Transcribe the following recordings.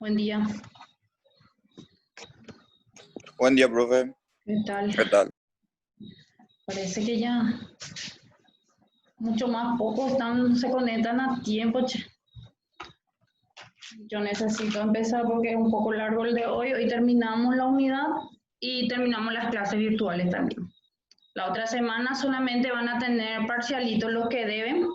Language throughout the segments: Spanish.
Buen día. Buen día, profe. ¿Qué tal? ¿Qué tal? Parece que ya mucho más pocos se conectan a tiempo, che. Yo necesito empezar porque es un poco largo el de hoy. Hoy terminamos la unidad y terminamos las clases virtuales también. La otra semana solamente van a tener parcialitos los que deben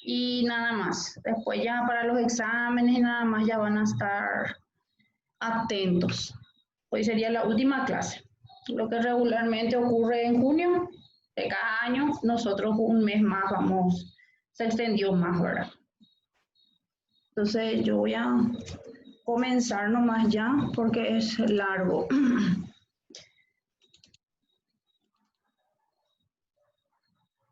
y nada más. Después ya para los exámenes y nada más ya van a estar atentos. Hoy sería la última clase. Lo que regularmente ocurre en junio de cada año, nosotros un mes más se extendió más, ¿verdad? Entonces yo voy a comenzar nomás ya porque es largo.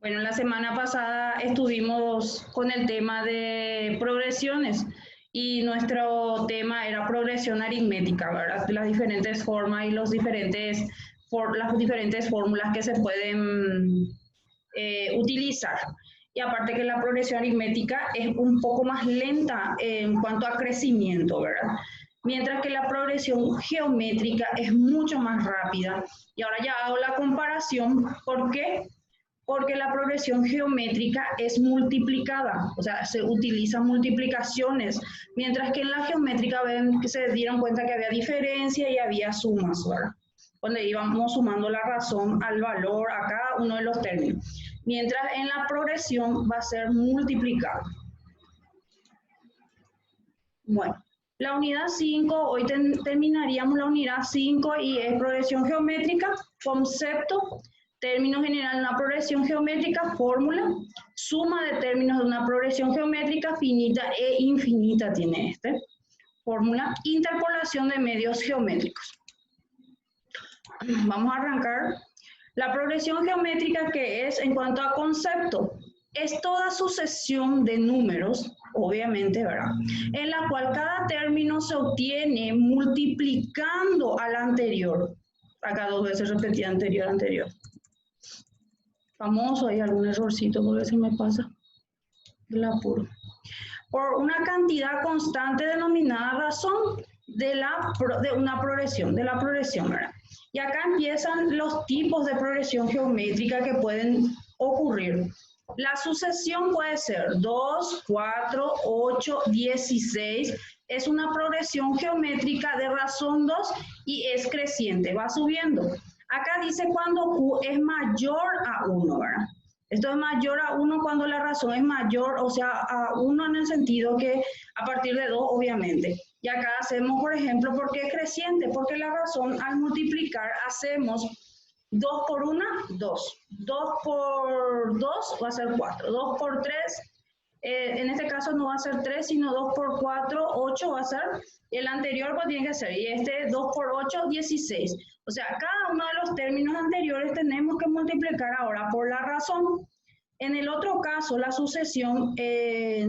Bueno, la semana pasada estuvimos con el tema de progresiones y nuestro tema era progresión aritmética, ¿verdad? Las diferentes formas y las diferentes fórmulas que se pueden utilizar. Y aparte que la progresión aritmética es un poco más lenta en cuanto a crecimiento, ¿verdad? Mientras que la progresión geométrica es mucho más rápida. Y ahora ya hago la comparación. ¿Por qué? Porque la progresión geométrica es multiplicada, o sea, se utilizan multiplicaciones, mientras que en la geométrica ven que se dieron cuenta que había diferencia y había sumas, ¿verdad? Donde íbamos sumando la razón al valor a cada uno de los términos. Mientras en la progresión va a ser multiplicado. Bueno, la unidad 5, hoy terminaríamos la unidad 5 y es progresión geométrica, concepto, término general de una progresión geométrica, fórmula, suma de términos de una progresión geométrica, finita e infinita tiene fórmula, interpolación de medios geométricos. Vamos a arrancar. La progresión geométrica, que es en cuanto a concepto, es toda sucesión de números, obviamente, ¿verdad? En la cual cada término se obtiene multiplicando al anterior. Acá dos veces repetí anterior. Famoso, hay algún errorcito porque se me pasa el apuro. Por una cantidad constante denominada razón de una progresión, ¿verdad? Y acá empiezan los tipos de progresión geométrica que pueden ocurrir. La sucesión puede ser 2, 4, 8, 16. Es una progresión geométrica de razón 2 y es creciente, va subiendo. Acá dice cuando Q es mayor a 1, ¿verdad? Esto es mayor a 1 cuando la razón es mayor, o sea, a 1 en el sentido que a partir de 2, obviamente. Y acá hacemos, por ejemplo, ¿por qué es creciente? Porque la razón al multiplicar hacemos 2 por 1, 2. 2 por 2 va a ser 4. 2 por 3, en este caso no va a ser 3, sino 2 por 4, 8 va a ser. El anterior pues tiene que ser, y este 2 por 8, 16. O sea, cada uno de los términos anteriores tenemos que multiplicar ahora por la razón. En el otro caso, la sucesión,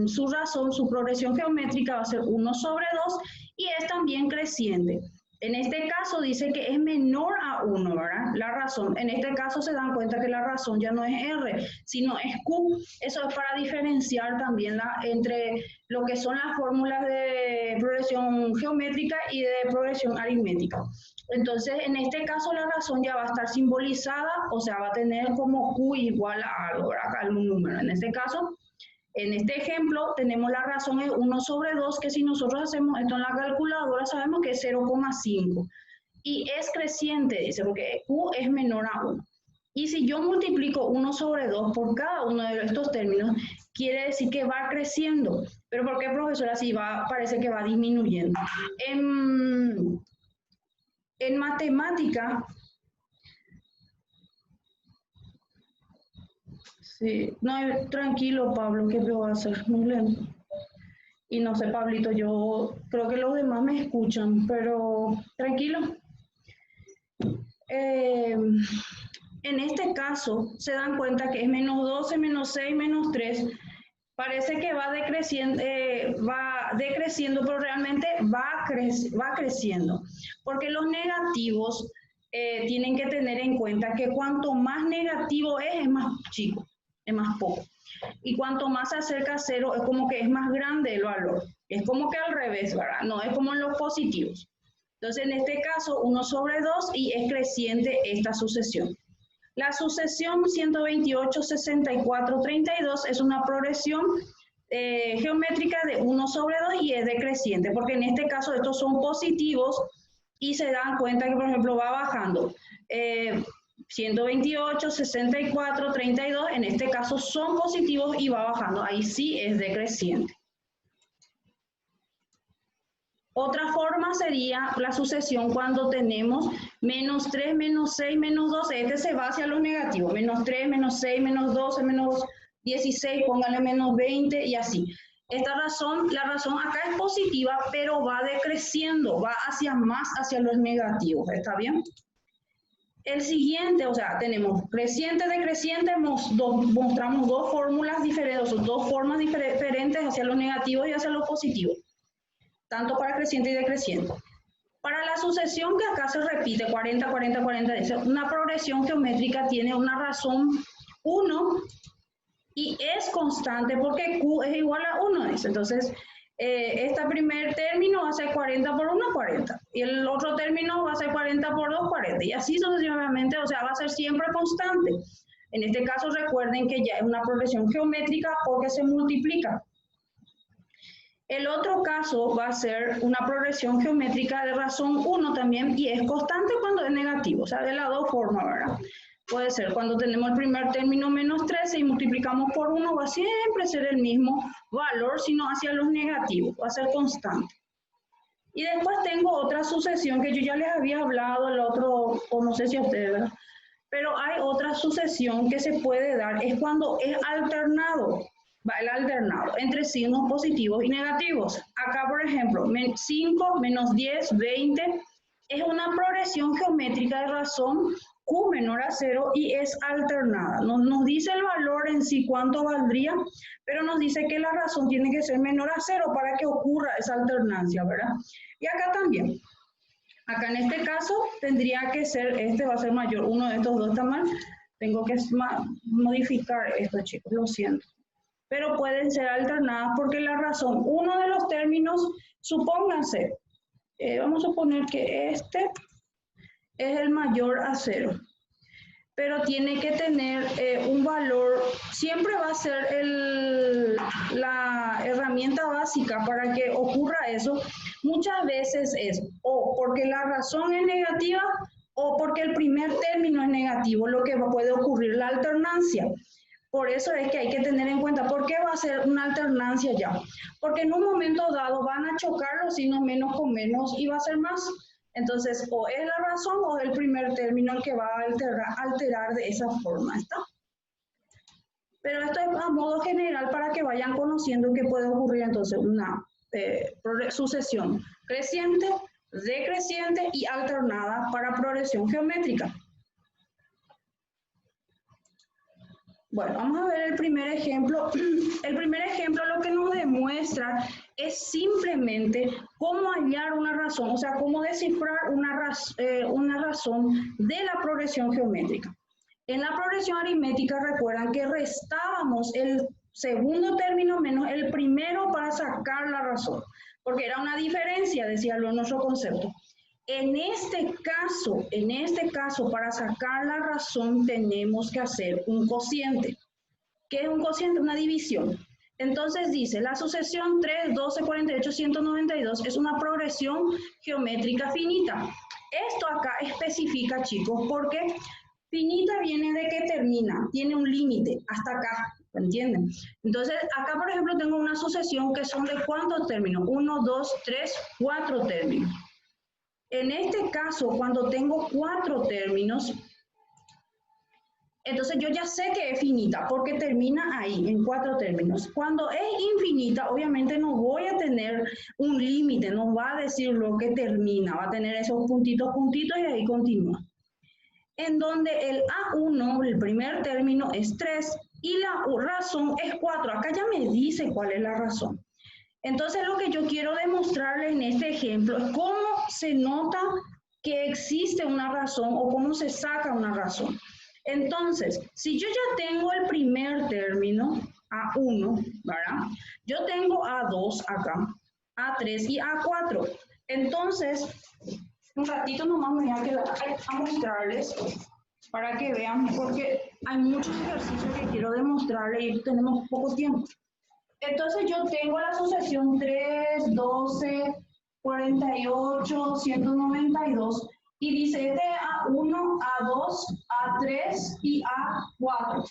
su razón, su progresión geométrica va a ser 1 sobre 2 y es también creciente. En este caso dice que es menor a 1, ¿verdad? La razón. En este caso se dan cuenta que la razón ya no es R, sino es Q. Eso es para diferenciar también entre lo que son las fórmulas de progresión geométrica y de progresión aritmética. Entonces, en este caso la razón ya va a estar simbolizada, o sea, va a tener como Q igual a algo, ¿verdad? A algún número. En este caso, en este ejemplo, tenemos la razón es 1 sobre 2, que si nosotros hacemos esto en la calculadora, sabemos que es 0,5. Y es creciente, dice, porque Q es menor a 1. Y si yo multiplico 1 sobre 2 por cada uno de estos términos, quiere decir que va creciendo. ¿Pero por qué, profesora? Si parece que va disminuyendo. En matemática, sí, no, tranquilo, Pablo, ¿qué voy a hacer? Muy lento. Y no sé, Pablito, yo creo que los demás me escuchan, pero tranquilo. En este caso, se dan cuenta que es menos 12, menos 6, menos 3. Parece que va decreciendo, pero realmente va creciendo. Porque los negativos tienen que tener en cuenta que cuanto más negativo es más chico, es más poco. Y cuanto más se acerca a 0, es como que es más grande el valor. Es como que al revés, ¿verdad? No es como en los positivos. Entonces, en este caso, 1 sobre 2 y es creciente esta sucesión. La sucesión 128, 64, 32 es una progresión geométrica de 1 sobre 2 y es decreciente, porque en este caso estos son positivos y se dan cuenta que, por ejemplo, va bajando. 128, 64, 32, en este caso son positivos y va bajando. Ahí sí es decreciente. Otra forma sería la sucesión cuando tenemos menos 3, menos 6, menos 12. Este se va hacia los negativos. Menos 3, menos 6, menos 12, menos 16, póngale menos 20 y así. La razón acá es positiva, pero va decreciendo, va hacia los negativos. ¿Está bien? El siguiente, o sea, tenemos creciente, decreciente, mostramos dos fórmulas diferentes, dos formas diferentes hacia los negativos y hacia los positivos, tanto para creciente y decreciente. Para la sucesión que acá se repite, 40, 40, 40, dice, una progresión geométrica tiene una razón 1 y es constante porque Q es igual a 1. Dice. Entonces, este primer término va a ser 40 por 1, 40. Y el otro término va a ser 40 por 2, 40. Y así sucesivamente, o sea, va a ser siempre constante. En este caso, recuerden que ya es una progresión geométrica porque se multiplica. El otro caso va a ser una progresión geométrica de razón 1 también y es constante cuando es negativo, o sea, de las dos formas, ¿verdad? Puede ser cuando tenemos el primer término menos 13 y multiplicamos por 1, va a siempre ser el mismo valor, sino hacia los negativos, va a ser constante. Y después tengo otra sucesión que yo ya les había hablado, el otro, o no sé si a ustedes, ¿verdad? Pero hay otra sucesión que se puede dar, es cuando es alternado. Va el alternado entre signos positivos y negativos. Acá, por ejemplo, 5, menos 10, 20, es una progresión geométrica de razón Q menor a 0 y es alternada. No nos dice el valor en sí cuánto valdría, pero nos dice que la razón tiene que ser menor a 0 para que ocurra esa alternancia, ¿verdad? Y acá también. Acá en este caso tendría que ser, este va a ser mayor, uno de estos dos está mal. Tengo que modificar esto, chicos, lo siento. Pero pueden ser alternadas porque la razón, uno de los términos, supónganse, vamos a suponer que este es el mayor a 0, pero tiene que tener un valor, siempre va a ser la herramienta básica para que ocurra eso, muchas veces es o porque la razón es negativa o porque el primer término es negativo, lo que puede ocurrir, la alternancia. Por eso es que hay que tener en cuenta, ¿por qué va a ser una alternancia ya? Porque en un momento dado van a chocar los signos menos con menos y va a ser más. Entonces, o es la razón o es el primer término el que va a alterar de esa forma, ¿está? Pero esto es a modo general para que vayan conociendo que puede ocurrir entonces una sucesión creciente, decreciente y alternada para progresión geométrica. Bueno, vamos a ver el primer ejemplo. El primer ejemplo lo que nos demuestra es simplemente cómo hallar una razón, o sea, cómo descifrar una razón de la progresión geométrica. En la progresión aritmética recuerdan que restábamos el segundo término menos el primero para sacar la razón, porque era una diferencia, decía nuestro concepto. En este caso, para sacar la razón tenemos que hacer un cociente. ¿Qué es un cociente? Una división. Entonces dice, la sucesión 3, 12, 48, 192 es una progresión geométrica finita. Esto acá especifica, chicos, porque finita viene de que termina, tiene un límite, hasta acá, ¿entienden? Entonces, acá, por ejemplo, tengo una sucesión que son de ¿cuántos términos? 1, 2, 3, 4 términos. En este caso, cuando tengo 4 términos, entonces yo ya sé que es finita porque termina ahí, en 4 términos. Cuando es infinita, obviamente no voy a tener un límite, no va a decir lo que termina, va a tener esos puntitos, puntitos y ahí continúa. En donde el A1, el primer término, es 3 y la razón es 4. Acá ya me dice cuál es la razón. Entonces lo que yo quiero demostrarles en este ejemplo es cómo se nota que existe una razón o cómo se saca una razón. Entonces, si yo ya tengo el primer término, A1, ¿verdad? Yo tengo A2 acá. A3 y A4. Entonces, un ratito nomás me voy a quedar a mostrarles para que vean, porque hay muchos ejercicios que quiero demostrarles y tenemos poco tiempo. Entonces yo tengo la sucesión 3, 12, 48, 192 y dice de A1, A2, A3 y A4.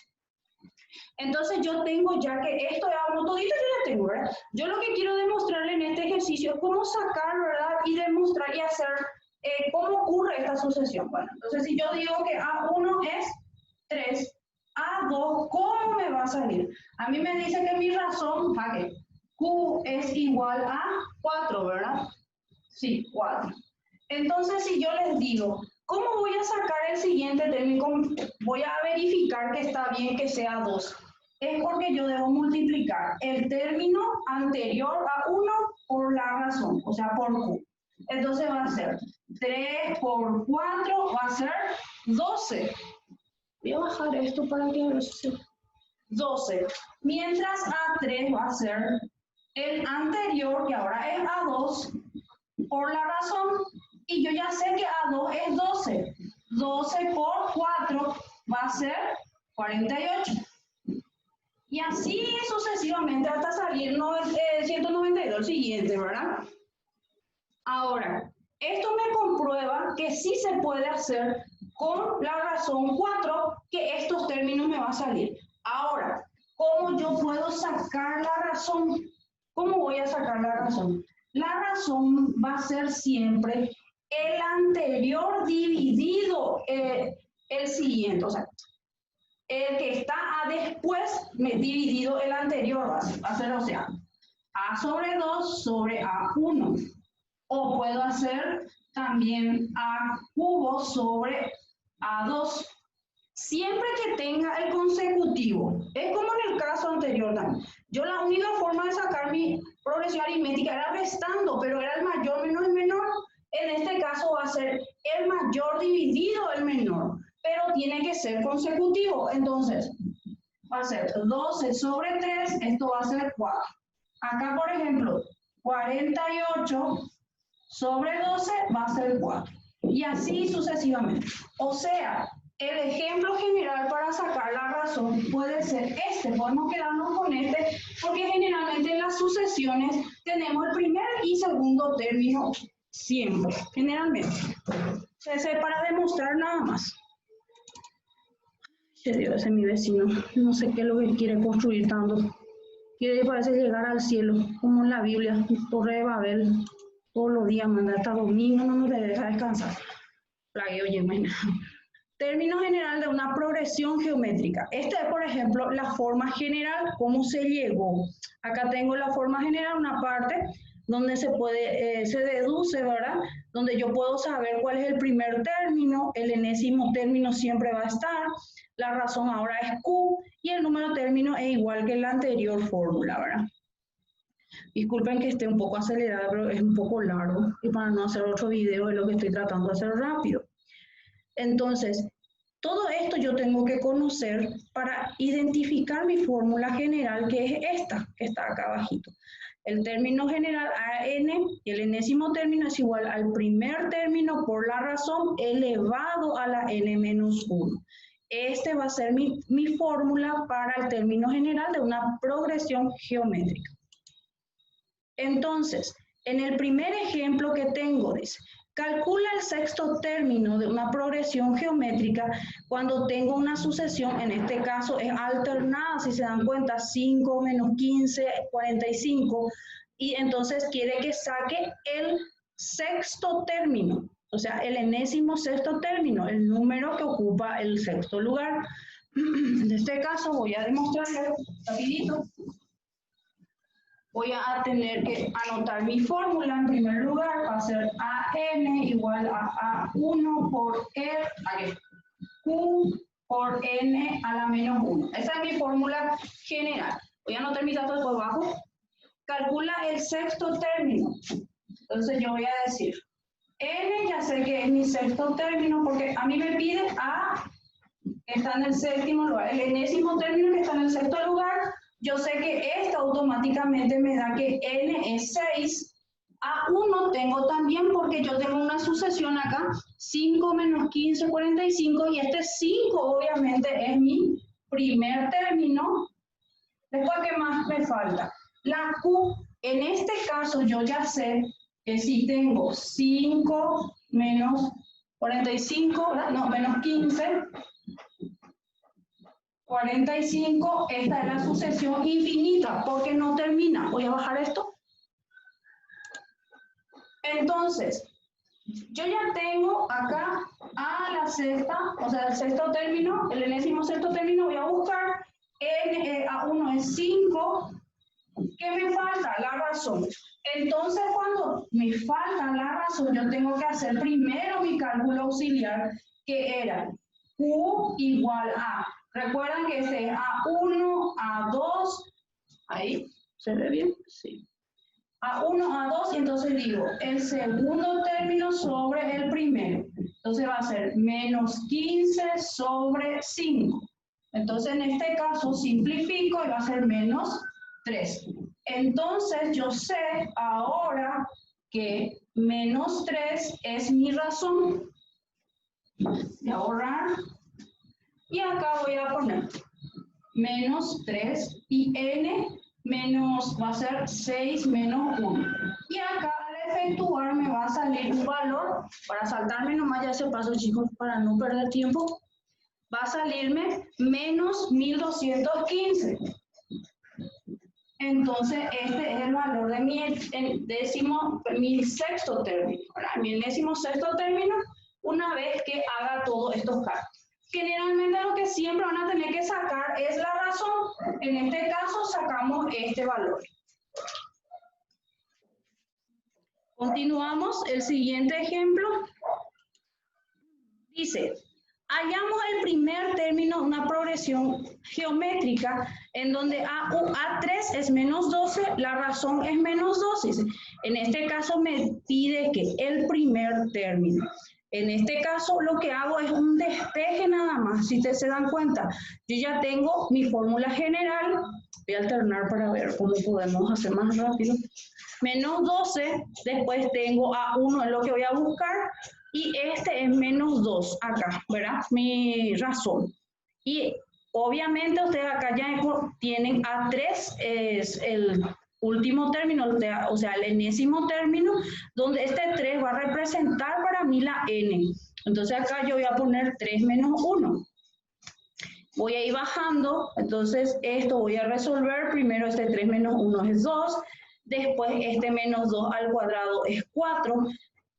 Entonces yo tengo ya que esto ya todito yo ya tengo, ¿verdad? Yo lo que quiero demostrarle en este ejercicio es cómo sacar, ¿verdad? Y demostrar y hacer cómo ocurre esta sucesión. Bueno, entonces si yo digo que A1 es 3, A2, ¿cómo me va a salir? A mí me dice que mi razón, que Q es igual a 4, ¿verdad? Sí, 4. Entonces si yo les digo, ¿cómo voy a sacar el siguiente término? Voy a verificar que está bien que sea 2. Es porque yo debo multiplicar el término anterior a 1 por la razón, o sea, por Q. Entonces va a ser 3 por 4, va a ser 12. Voy a bajar esto para que vean 12. Mientras A3 va a ser el anterior, que ahora es A2, por la razón, y yo ya sé que A2 es 12. 12 por 4 va a ser 48. Y así sucesivamente hasta salir 192, el siguiente, ¿verdad? Ahora, esto me comprueba que sí se puede hacer con la razón 4, que estos términos me van a salir. Ahora, ¿cómo yo puedo sacar la razón? ¿Cómo voy a sacar la razón? La razón va a ser siempre el anterior dividido el siguiente, o sea, el que está después dividido el anterior va a ser, o sea, A sobre 2 sobre A1. O puedo hacer también A cubo sobre A2. Siempre que tenga el consecutivo. Es como en el caso anterior también. Yo la única forma de sacar mi progresión aritmética era restando, pero era el mayor menos el menor. En este caso va a ser el mayor dividido el menor, pero tiene que ser consecutivo. Entonces, va a ser 12 sobre 3, esto va a ser 4. Acá, por ejemplo, 48 sobre 12 va a ser 4. Y así sucesivamente. O sea, el ejemplo general para sacar la razón puede ser este. Podemos quedarnos con este porque generalmente en las sucesiones tenemos el primer y segundo término siempre, generalmente. Ese es para demostrar nada más. Dios, ese es mi vecino. No sé qué es lo que quiere construir tanto. Quiere, parece, llegar al cielo, como en la Biblia, Torre de Babel. Todos los días manda hasta domingo, no nos deja descansar. Término general de una progresión geométrica. Esta es, por ejemplo, la forma general, cómo se llegó. Acá tengo la forma general, una parte donde se deduce, ¿verdad? Donde yo puedo saber cuál es el primer término, el enésimo término siempre va a estar, la razón ahora es Q, y el número de término es igual que la anterior fórmula, ¿verdad? Disculpen que esté un poco acelerada, pero es un poco largo, y para no hacer otro video de lo que estoy tratando de hacer rápido. Entonces, todo esto yo tengo que conocer para identificar mi fórmula general, que es esta, que está acá abajito. El término general AN, y el enésimo término es igual al primer término por la razón elevado a la n menos 1. Este va a ser mi fórmula para el término general de una progresión geométrica. Entonces, en el primer ejemplo que tengo, dice, calcula el sexto término de una progresión geométrica cuando tengo una sucesión, en este caso es alternada, si se dan cuenta, 5 menos 15, 45, y entonces quiere que saque el sexto término, o sea, el enésimo sexto término, el número que ocupa el sexto lugar. En este caso voy a demostrarlo rapidito. Voy a tener que anotar mi fórmula. En primer lugar va a ser AN igual a A1 por Q por N a la menos 1. Esa es mi fórmula general. Voy a anotar mis datos por abajo. Calcula el sexto término. Entonces yo voy a decir, N ya sé que es mi sexto término porque a mí me pide A, que está en el séptimo lugar, el enésimo término que está en el sexto lugar. Yo sé que esto automáticamente me da que N es 6 A1 tengo también porque yo tengo una sucesión acá, 5 menos 15, 45, y este 5 obviamente es mi primer término. Después, ¿qué más me falta? La Q, en este caso yo ya sé que si tengo 5 menos 45, ¿verdad? No, menos 15, 45, esta es la sucesión infinita, porque no termina. Voy a bajar esto. Entonces, yo ya tengo acá a la sexta, o sea, el sexto término, el enésimo sexto término, voy a buscar, A1 es 5, ¿qué me falta? La razón. Entonces, cuando me falta la razón, yo tengo que hacer primero mi cálculo auxiliar, que era Q igual a, recuerdan que este es A1, A2, ahí, ¿se ve bien? Sí. A1, A2, y entonces digo, el segundo término sobre el primero. Entonces va a ser menos 15 sobre 5. Entonces en este caso simplifico y va a ser menos 3. Entonces yo sé ahora que menos 3 es mi razón. Voy a borrar. Y acá voy a poner menos 3 y n menos, va a ser 6 menos 1. Y acá al efectuar me va a salir un valor, para saltarme nomás ya ese paso, chicos, para no perder tiempo, va a salirme menos 1215. Entonces este es el valor de mi sexto término. ¿Verdad? Mi enésimo sexto término, una vez que haga todos estos cálculos. Generalmente lo que siempre van a tener que sacar es la razón. En este caso sacamos este valor. Continuamos. El siguiente ejemplo dice, hallamos el primer término, una progresión geométrica en donde A3 es menos 12, la razón es menos 12. En este caso me pide que el primer término. En este caso lo que hago es un despeje nada más. Si ustedes se dan cuenta, yo ya tengo mi fórmula general. Voy a alternar para ver cómo podemos hacer más rápido. Menos 12, después tengo A1 es lo que voy a buscar. Y este es menos 2 acá, ¿verdad? Mi razón. Y obviamente ustedes acá ya tienen A3, es el último término, o sea, el enésimo término, donde este 3 va a representar para mí la n. Entonces acá yo voy a poner 3 menos 1. Voy a ir bajando, entonces esto voy a resolver. Primero este 3 menos 1 es 2, después este menos 2 al cuadrado es 4.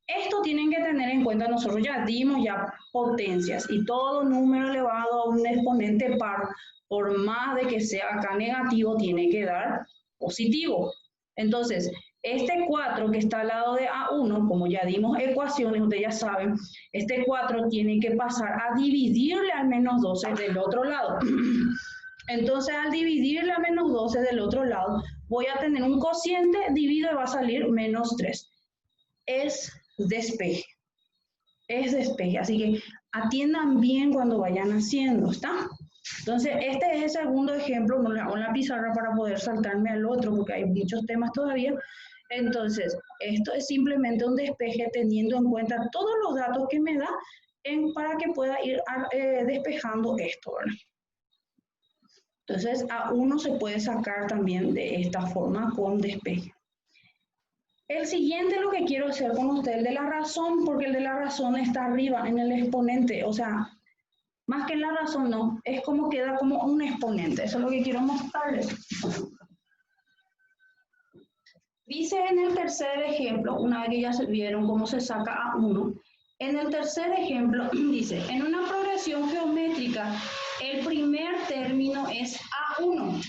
Esto tienen que tener en cuenta, nosotros ya dimos ya potencias y todo número elevado a un exponente par, por más de que sea acá negativo, tiene que dar positivo. Entonces, este 4 que está al lado de A1, como ya dimos ecuaciones, ustedes ya saben, este 4 tiene que pasar a dividirle al menos 12 del otro lado. Entonces, al dividirle a menos 12 del otro lado, voy a tener un cociente, divido y va a salir menos 3. Es despeje. Es despeje. Así que atiendan bien cuando vayan haciendo, ¿está? Entonces, este es el segundo ejemplo, no lo hago en la pizarra para poder saltarme al otro, porque hay muchos temas todavía. Entonces, esto es simplemente un despeje teniendo en cuenta todos los datos que me da para que pueda ir despejando esto, ¿verdad? Entonces, A1 se puede sacar también de esta forma con despeje. El siguiente lo que quiero hacer con usted, el de la razón, porque el de la razón está arriba en el exponente, o sea, más que en la razón no, es como queda como un exponente, eso es lo que quiero mostrarles. Dice en el tercer ejemplo, una vez que ya se vieron cómo se saca A1, en el tercer ejemplo dice, en una progresión geométrica, el primer término es A1.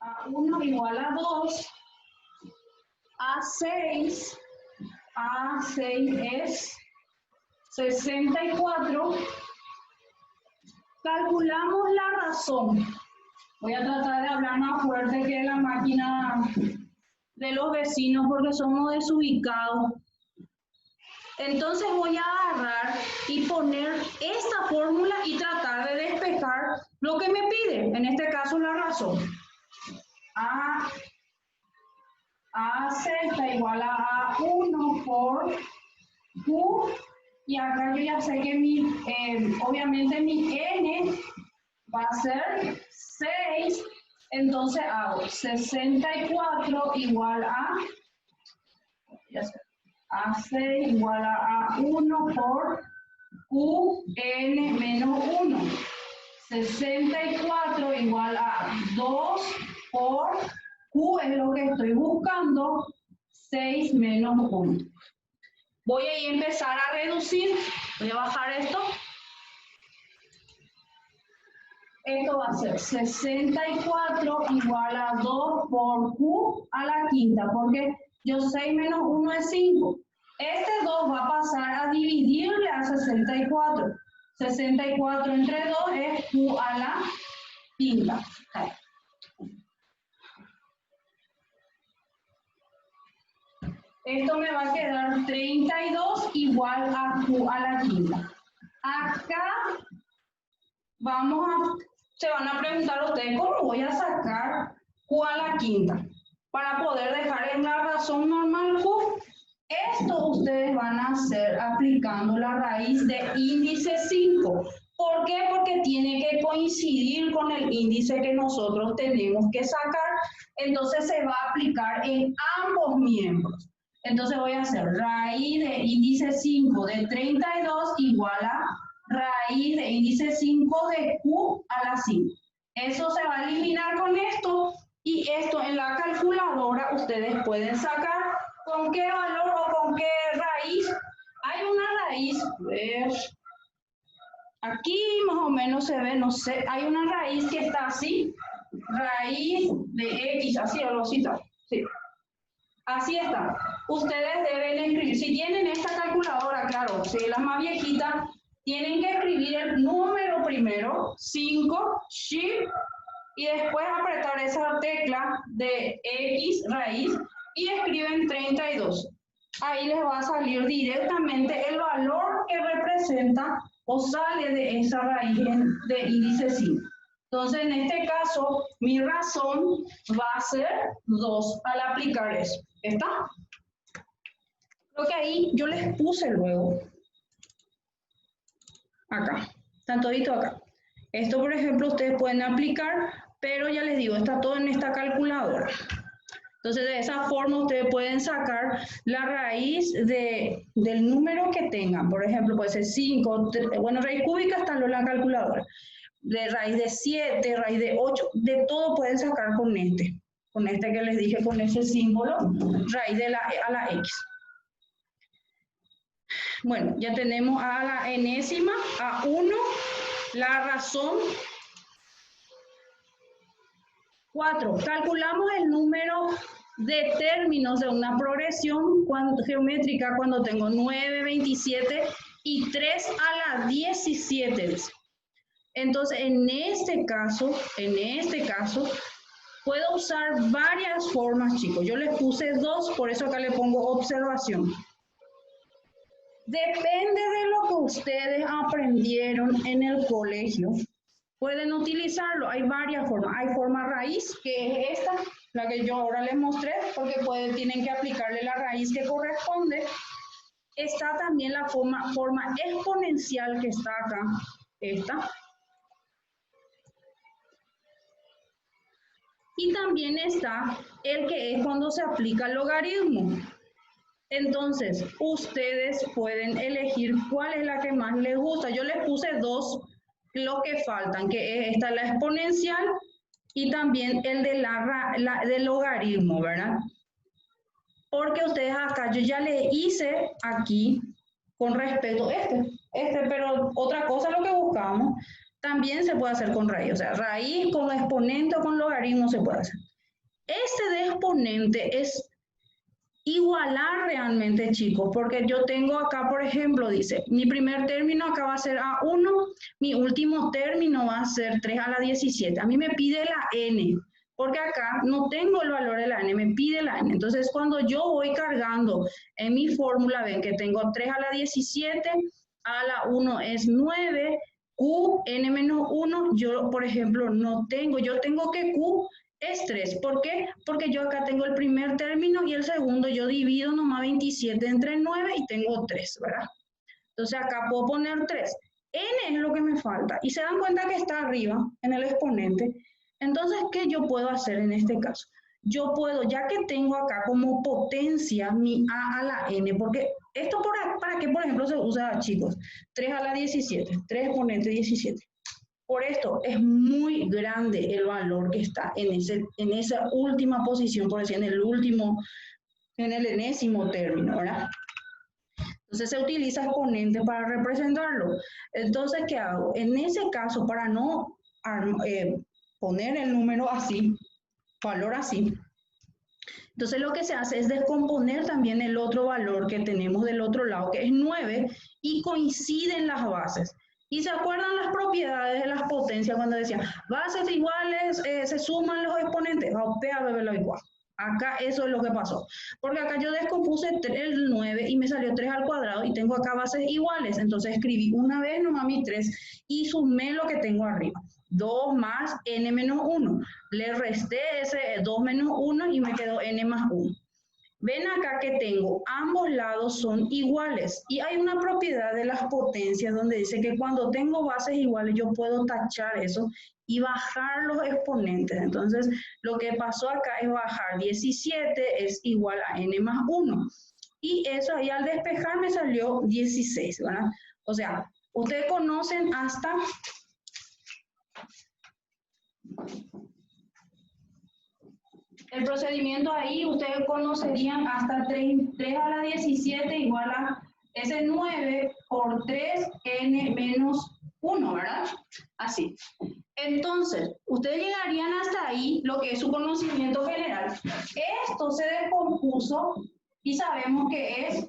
A1 igual a 2. A6 es 64. Calculamos la razón. Voy a tratar de hablar más fuerte que la máquina de los vecinos porque somos desubicados. Entonces voy a agarrar y poner esta fórmula y tratar de despejar lo que me pide, en este caso la razón. C está igual a A1 por Q, y acá yo ya sé que obviamente mi N va a ser 6, entonces hago 64 igual a 6 igual a A1 por Qn menos 1. 64 igual a 2 por Q es lo que estoy buscando, 6 menos 1. Voy a empezar a reducir, voy a bajar esto. Esto va a ser 64 igual a 2 por Q a la quinta, porque yo 6 menos 1 es 5. Este 2 va a pasar a dividirle a 64. 64 entre 2 es Q a la quinta. Esto me va a quedar 32 igual a Q a la quinta. Acá se van a preguntar ustedes, ¿cómo voy a sacar Q a la quinta? Para poder dejar en la razón normal Q. Esto ustedes van a hacer aplicando la raíz de índice 5. ¿Por qué? Porque tiene que coincidir con el índice que nosotros tenemos que sacar. Entonces se va a aplicar en ambos miembros. Entonces voy a hacer raíz de índice 5 de 32 igual a raíz de índice 5 de Q a la 5. Eso se va a eliminar con esto, y esto en la calculadora ustedes pueden sacar con qué valor o con qué raíz. Hay una raíz, aquí más o menos se ve, no sé, hay una raíz que está así, raíz de X, así algo así, sí. Así está. Ustedes deben escribir, si tienen esta calculadora, claro, si es la más viejita, tienen que escribir el número primero, 5, Shift, y después apretar esa tecla de X raíz y escriben 32. Ahí les va a salir directamente el valor que representa o sale de esa raíz de índice 5. Entonces, en este caso, mi razón va a ser 2 al aplicar eso. ¿Está? Creo que ahí yo les puse luego. Acá. Están todito acá. Esto, por ejemplo, ustedes pueden aplicar, pero ya les digo, está todo en esta calculadora. Entonces, de esa forma, ustedes pueden sacar la raíz del número que tengan. Por ejemplo, puede ser 5, bueno, raíz cúbica está en la calculadora. De raíz de 7, raíz de 8, de todo pueden sacar con este que les dije, con ese símbolo, raíz a la X. Bueno, ya tenemos a la enésima, a 1, la razón 4. Calculamos el número de términos de una progresión geométrica cuando tengo 9, 27 y 3 a la 17. Entonces, en este caso, puedo usar varias formas, chicos. Yo les puse 2, por eso acá le pongo observación. Depende de lo que ustedes aprendieron en el colegio. Pueden utilizarlo. Hay varias formas. Hay forma raíz, que es esta, la que yo ahora les mostré, porque tienen que aplicarle la raíz que corresponde. Está también la forma exponencial, que está acá, esta. Y también está el que es cuando se aplica el logaritmo. Entonces, ustedes pueden elegir cuál es la que más les gusta. Yo les puse 2, lo que faltan, que es esta, la exponencial, y también el de del logaritmo, ¿verdad? Porque ustedes acá, yo ya le hice aquí con respecto a pero otra cosa lo que buscamos, también se puede hacer con raíz, o sea, raíz con exponente o con logaritmo se puede hacer. Este de exponente es igualar realmente, chicos, porque yo tengo acá, por ejemplo, dice, mi primer término acá va a ser A1, mi último término va a ser 3 a la 17. A mí me pide la N, porque acá no tengo el valor de la N, me pide la N. Entonces, cuando yo voy cargando en mi fórmula, ven que tengo 3 a la 17, a la 1 es 9, Q, N menos 1, yo, por ejemplo, no tengo, yo tengo que Q Es 3. ¿Por qué? Porque yo acá tengo el primer término y el segundo yo divido nomás 27 entre 9 y tengo 3, ¿verdad? Entonces acá puedo poner 3. N es lo que me falta. Y se dan cuenta que está arriba en el exponente. Entonces, ¿qué yo puedo hacer en este caso? Yo puedo, ya que tengo acá como potencia mi a la n, porque esto para qué, por ejemplo, se usa, chicos, 3 a la 17, 3 exponente 17. Por esto es muy grande el valor que está en esa última posición, por decir, en el enésimo término, ¿verdad? Entonces se utiliza exponente para representarlo. Entonces, ¿qué hago? En ese caso, para no poner el número así, valor así, entonces lo que se hace es descomponer también el otro valor que tenemos del otro lado, que es 9, y coinciden las bases. ¿Y se acuerdan las propiedades de las potencias cuando decían bases iguales, se suman los exponentes? Lo igual. Acá eso es lo que pasó. Porque acá yo descompuse el 9 y me salió 3 al cuadrado y tengo acá bases iguales. Entonces escribí una vez nomás mi 3 y sumé lo que tengo arriba. 2 más n menos 1. Le resté ese 2 menos 1 y me quedó n más 1. Ven acá que tengo, ambos lados son iguales y hay una propiedad de las potencias donde dice que cuando tengo bases iguales yo puedo tachar eso y bajar los exponentes. Entonces, lo que pasó acá es bajar 17 es igual a n más 1. Y eso ahí al despejar me salió 16, ¿verdad? O sea, ustedes conocen hasta... El procedimiento ahí, ustedes conocerían hasta 3 a la 17 igual a ese 9 por 3n menos 1, ¿verdad? Así. Entonces, ustedes llegarían hasta ahí, lo que es su conocimiento general. Esto se descompuso y sabemos que es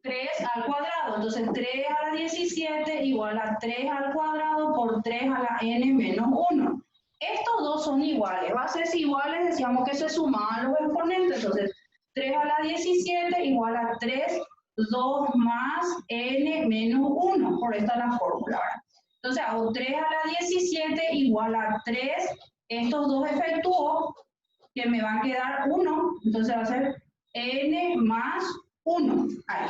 3 al cuadrado. Entonces, 3 a la 17 igual a 3 al cuadrado por 3 a la n menos 1. Estos dos son iguales, bases iguales, decíamos que se sumaban los exponentes, entonces 3 a la 17 igual a 3, 2 más n menos 1, por esta es la fórmula, ¿verdad? Entonces hago 3 a la 17 igual a 3, estos dos efectúo, que me va a quedar 1, entonces va a ser n más 1. Ahí.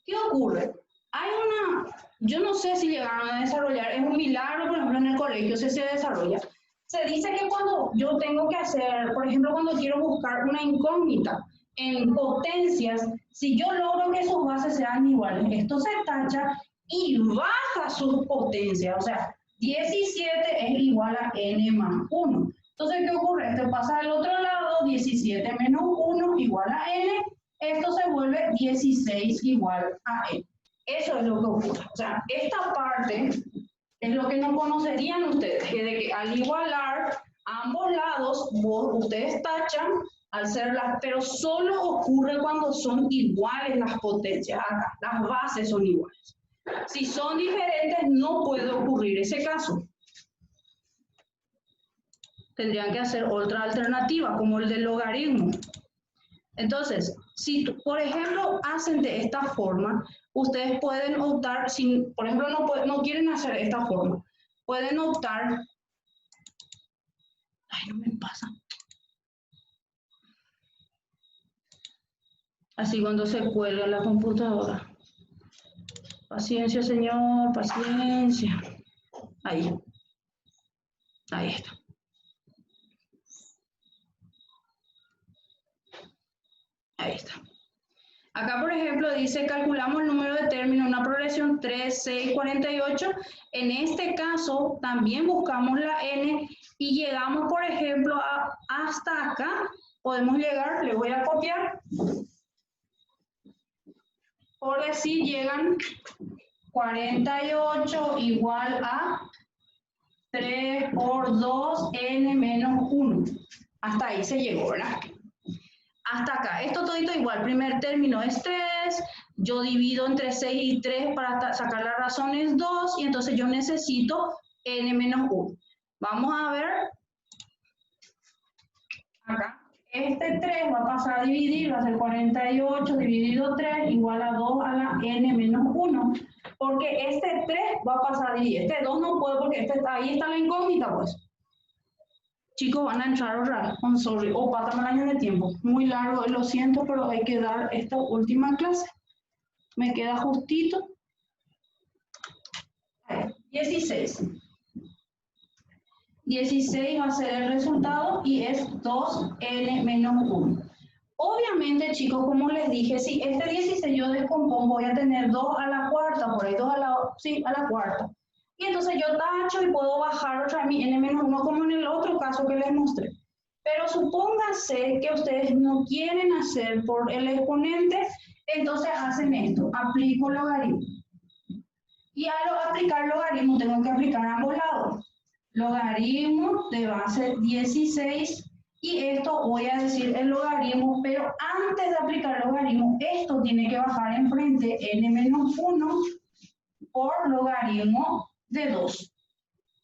¿Qué ocurre? Hay una... Yo no sé si llegaron a desarrollar, es un milagro, por ejemplo, en el colegio se desarrolla. Se dice que cuando yo tengo que hacer, por ejemplo, cuando quiero buscar una incógnita en potencias, si yo logro que sus bases sean iguales, esto se tacha y baja sus potencias. O sea, 17 es igual a n más 1. Entonces, ¿qué ocurre? Esto pasa del otro lado, 17 menos 1 igual a n. Esto se vuelve 16 igual a n. Eso es lo que ocurre. O sea, esta parte es lo que no conocerían ustedes, que de que al igualar ambos lados, ustedes tachan al ser pero solo ocurre cuando son iguales las potencias acá, las bases son iguales. Si son diferentes, no puede ocurrir ese caso. Tendrían que hacer otra alternativa, como el del logaritmo. Entonces, si, por ejemplo, hacen de esta forma, ustedes pueden optar, si, por ejemplo, no quieren hacer esta forma, pueden optar... Ay, no me pasa. Así cuando se cuelga la computadora. Paciencia, señor, paciencia. Ahí. Ahí está. Ahí está. Acá, por ejemplo, dice, calculamos el número de términos, una progresión 3, 6, 48. En este caso, también buscamos la n y llegamos, por ejemplo, hasta acá. Podemos llegar, le voy a copiar. Por decir, llegan 48 igual a 3 por 2, n menos 1. Hasta ahí se llegó, ¿verdad? Hasta acá. Esto todito igual. Primer término es 3. Yo divido entre 6 y 3 para sacar la razón es 2. Y entonces yo necesito n menos 1. Vamos a ver. Acá. Este 3 va a pasar a dividir. Va a ser 48 dividido 3 igual a 2 a la n menos 1. Porque este 3 va a pasar a dividir. Este 2 no puede porque ahí está la incógnita, pues. Chicos, van a entrar otra vez. I'm sorry. Oh, pátame el año de tiempo. Muy largo, lo siento, pero hay que dar esta última clase. Me queda justito. 16. 16 va a ser el resultado y es 2n menos 1. Obviamente, chicos, como les dije, si este 16 yo descompongo, voy a tener 2 a la cuarta, por ahí 2 a la cuarta. Y entonces yo tacho y puedo bajar otra vez mi n menos 1 como en el otro caso que les mostré. Pero supónganse que ustedes no quieren hacer por el exponente, entonces hacen esto, aplico logaritmo. Y al aplicar logaritmo tengo que aplicar a ambos lados. Logaritmo de base 16 y esto voy a decir el logaritmo, pero antes de aplicar logaritmo, esto tiene que bajar enfrente n menos 1 por logaritmo de 2.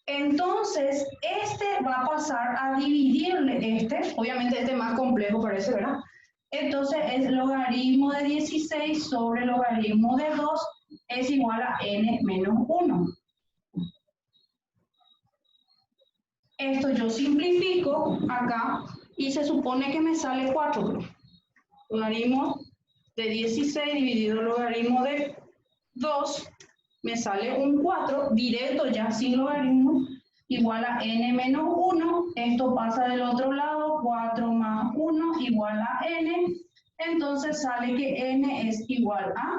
Entonces, este va a pasar a dividirle este, obviamente este más complejo parece, ¿verdad? Entonces es logaritmo de 16 sobre logaritmo de 2 es igual a n menos 1. Esto yo simplifico acá y se supone que me sale 4. Logaritmo de 16 dividido logaritmo de 2 me sale un 4 directo ya sin logaritmo igual a n menos 1. Esto pasa del otro lado, 4 más 1 igual a n. Entonces sale que n es igual a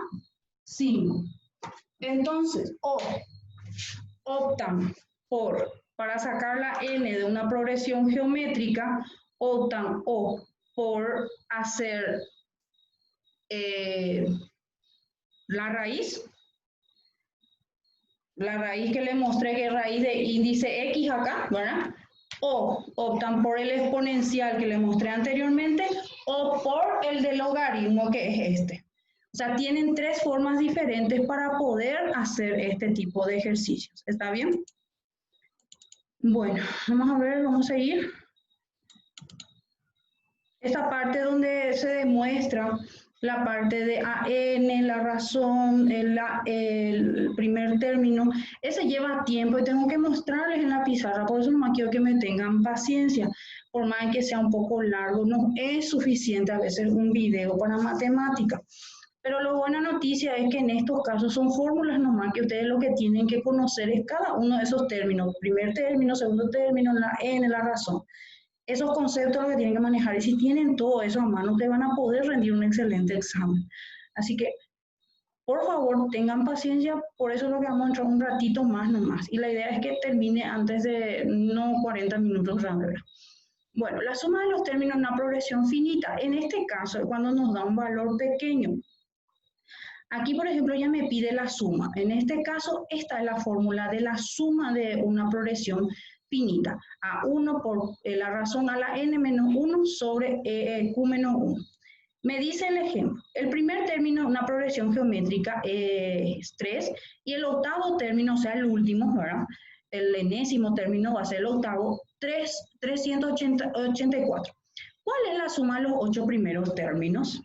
5. Entonces, optan para sacar la n de una progresión geométrica, optan o por hacer la raíz que le mostré, que es raíz de índice x acá, ¿verdad? O optan por el exponencial que le mostré anteriormente, o por el de logaritmo, que es este. O sea, tienen 3 formas diferentes para poder hacer este tipo de ejercicios. ¿Está bien? Bueno, vamos a ver, vamos a seguir. Esta parte donde se demuestra la parte de AN, la razón, el primer término, ese lleva tiempo y tengo que mostrarles en la pizarra, por eso nomás quiero que me tengan paciencia, por más que sea un poco largo, no es suficiente a veces un video para matemática. Pero la buena noticia es que en estos casos son fórmulas nomás que ustedes lo que tienen que conocer es cada uno de esos términos, primer término, segundo término, la n, la razón. Esos conceptos los que tienen que manejar y si tienen todo eso a mano, te van a poder rendir un excelente examen. Así que, por favor, tengan paciencia, por eso es lo que vamos a entrar un ratito más nomás. Y la idea es que termine antes de no 40 minutos, ¿verdad? Bueno, la suma de los términos es una progresión finita. En este caso, cuando nos da un valor pequeño. Aquí, por ejemplo, ya me pide la suma. En este caso, esta es la fórmula de la suma de una progresión finita. A1 por la razón a la n menos 1 sobre q menos 1. Me dice el ejemplo. El primer término, una progresión geométrica, es 3. Y el octavo término, o sea, el último, ¿verdad? El enésimo término va a ser el octavo, 384. ¿Cuál es la suma de los 8 primeros términos?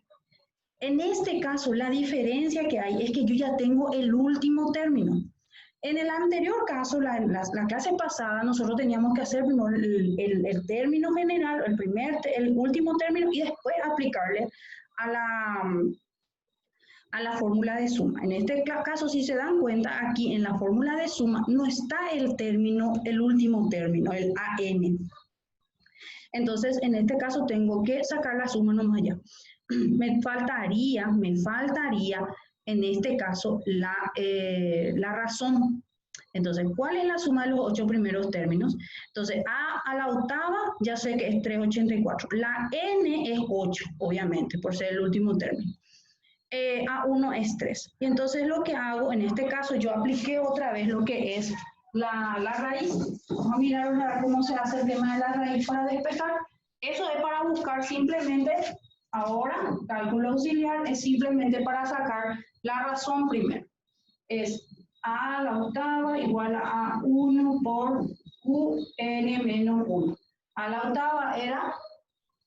En este caso, la diferencia que hay es que yo ya tengo el último término. En el anterior caso, la clase pasada, nosotros teníamos que hacer primero el término general, el último término, y después aplicarle a la fórmula de suma. En este caso, si se dan cuenta, aquí en la fórmula de suma no está el término, el último término, el AN. Entonces, en este caso tengo que sacar la suma nomás allá. Me faltaría, en este caso, la razón. Entonces, ¿cuál es la suma de los 8 primeros términos? Entonces, a la octava ya sé que es 384. La n es 8, obviamente, por ser el último término. A1 es 3. Y entonces lo que hago, en este caso, yo apliqué otra vez lo que es la raíz. Vamos a mirar cómo se hace el tema de la raíz para despejar. Eso es para buscar simplemente... Ahora, cálculo auxiliar es simplemente para sacar la razón primero. Es a a la octava igual a 1 por qn menos 1. A la octava era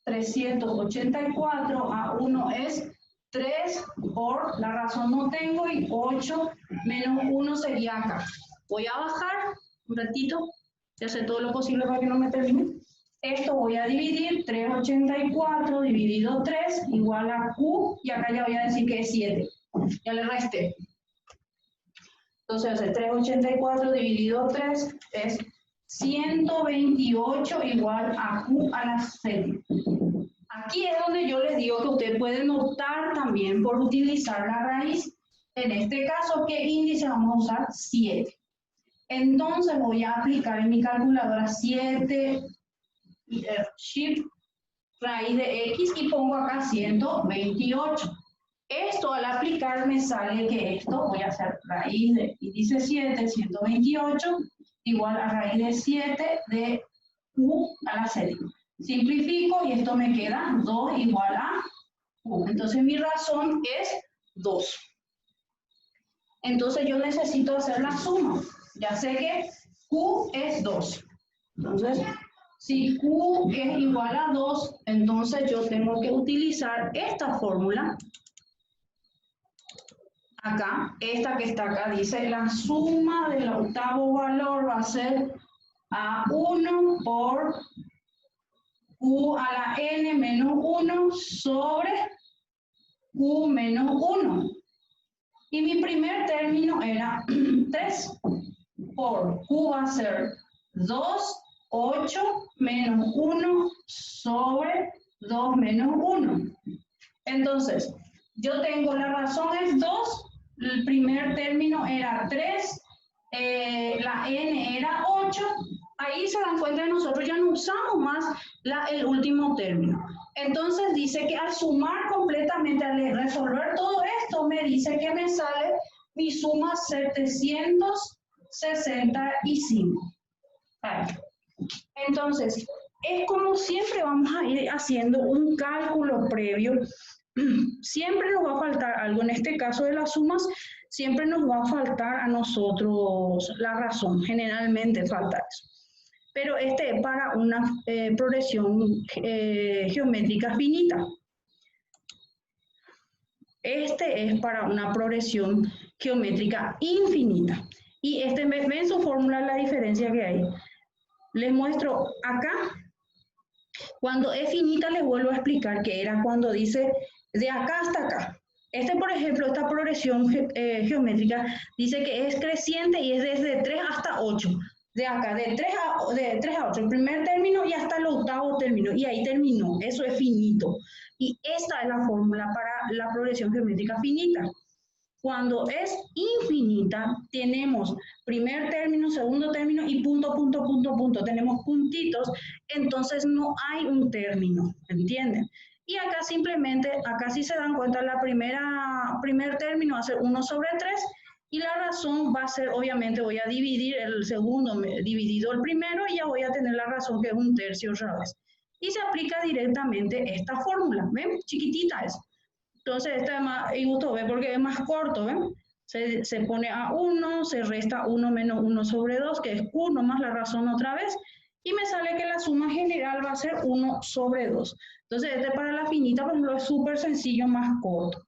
384, A1 es 3 por, la razón no tengo, y 8 menos 1 sería acá. Voy a bajar un ratito, y hacer todo lo posible para que no me termine. Esto voy a dividir 384 dividido 3 igual a Q, y acá ya voy a decir que es 7. Ya le resté. Entonces, 384 dividido 3 es 128 igual a Q a la séptima. Aquí es donde yo les digo que usted puede notar también por utilizar la raíz. En este caso, ¿qué índice vamos a usar? 7. Entonces voy a aplicar en mi calculadora 7, shift, raíz de x, y pongo acá 128. Esto al aplicar me sale que esto, voy a hacer raíz de índice 7, 128, igual a raíz de 7 de Q a la séptima. Simplifico y esto me queda 2 igual a Q. Entonces mi razón es 2. Entonces yo necesito hacer la suma. Ya sé que Q es 2. Entonces, si Q es igual a 2, entonces yo tengo que utilizar esta fórmula. Acá, esta que está acá, dice la suma del octavo valor va a ser A1 por Q a la N menos 1 sobre Q menos 1. Y mi primer término era 3 por Q va a ser 2, 8 menos 1 sobre 2 menos 1. Entonces, yo tengo la razón es 2, el primer término era 3, la N era 8. Ahí se dan cuenta que nosotros ya no usamos más el último término. Entonces dice que al sumar completamente, al resolver todo esto, me dice que me sale mi suma 765. Entonces, es como siempre vamos a ir haciendo un cálculo previo. Siempre nos va a faltar algo. En este caso de las sumas, siempre nos va a faltar a nosotros la razón. Generalmente falta eso. Pero este es para una progresión geométrica finita. Este es para una progresión geométrica infinita. Y ven su fórmula la diferencia que hay. Les muestro acá. Cuando es finita les vuelvo a explicar que era cuando dice de acá hasta acá. Por ejemplo, esta progresión geométrica dice que es creciente y es desde 3 hasta 8. De acá, de 3 a 8, el primer término y hasta el octavo término. Y ahí terminó. Eso es finito. Y esta es la fórmula para la progresión geométrica finita. Cuando es infinita, tenemos primer término, segundo término y punto, punto, punto, punto. Tenemos puntitos, entonces no hay un término, ¿entienden? Y acá simplemente, acá si se dan cuenta, primer término va a ser 1 sobre 3 y la razón va a ser, obviamente voy a dividir el segundo dividido el primero y ya voy a tener la razón que es 1/3 otra vez. Y se aplica directamente esta fórmula, ¿ven? Chiquitita es. Entonces, esta es más, y gusto, ¿ven? Porque es más corto, ¿ven? Se pone a 1, se resta 1 menos 1 sobre 2, que es Q, nomás la razón otra vez, y me sale que la suma general va a ser 1 sobre 2. Entonces, para la finita, por ejemplo, es súper sencillo, más corto.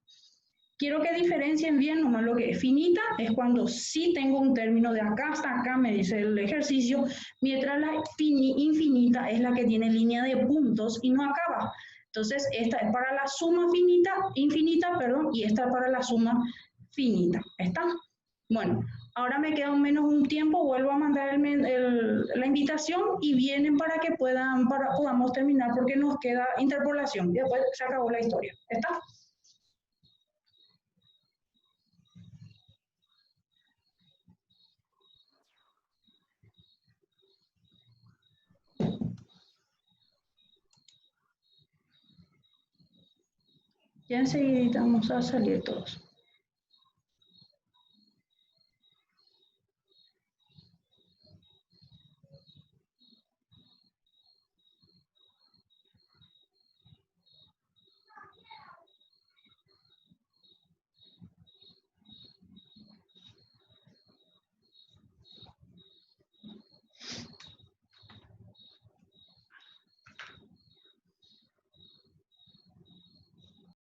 Quiero que diferencien bien nomás lo que es finita, es cuando sí tengo un término de acá hasta acá, me dice el ejercicio, mientras la infinita es la que tiene línea de puntos y no acaba. Entonces, esta es para la suma infinita, y esta es para la suma finita. ¿Está? Bueno, ahora me queda menos un tiempo, vuelvo a mandar la invitación y vienen para que podamos terminar porque nos queda interpolación y después se acabó la historia. ¿Está? Ya enseguida vamos a salir todos.